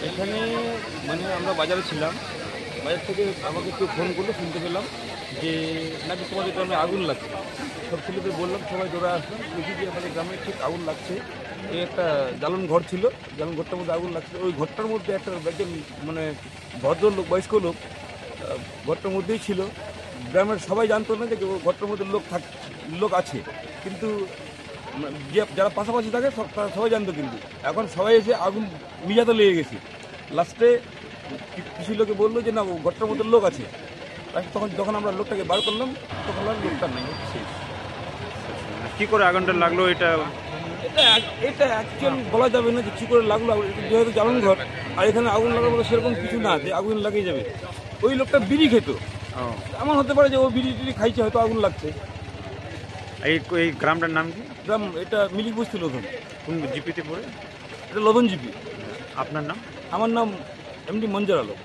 এখানে মানে আমরা বাজারে ছিলাম, বাজার থেকে আমাকে কেউ ফোন করলো, শুনতে পেলাম যে নাকি তোমাদের গ্রামে আগুন লাগছে। সব ছেলেদের বললাম, সবাই দৌড়ে আসলাম, দেখি যে আমাদের গ্রামে ঠিক আগুন লাগছে। এই একটা জ্বালন ঘর ছিল, জ্বালন ঘরটার মধ্যে আগুন লাগছে। ওই ঘরটার মধ্যে একটা একজন মানে ভদ্রলোক, বয়স্ক লোক ঘরটার মধ্যেই ছিল। গ্রামের সবাই জানতো না যে ওই ঘরটার মধ্যে লোক আছে, কিন্তু যারা পাশাপাশি থাকে তারা সবাই জানতো। কিন্তু এখন সবাই এসে আগুন নিজাতে লেগে গেছে। লাস্টে কিছু লোকে বললো যে না, ও ঘরটার মধ্যে লোক আছে। তখন যখন আমরা লোকটাকে বার করলাম, তখন আর লোকটা নেই, শেষ। কি করে আগুনটা লাগলো এটা? এটা এটা অ্যাকচুয়ালি বলা যাবে না যে কী করে লাগলো। যেহেতু জ্বালান ঘর, আর এখানে আগুন লাগার মতো সেরকম কিছু না যে আগুন লাগিয়ে যাবে। ওই লোকটা বিড়ি খেত, এমন হতে পারে যে ও বিড়ি টিড়ি খাইছে, হয়তো আগুন লাগছে। এই এই গ্রামটার নাম কি? গ্রাম এটা মিলিক বস্তি, লোধন। কোন জিপিতে পড়ে? এটা লোধন জিপি। আপনার নাম? আমার নাম এমডি মঞ্জুর আলম।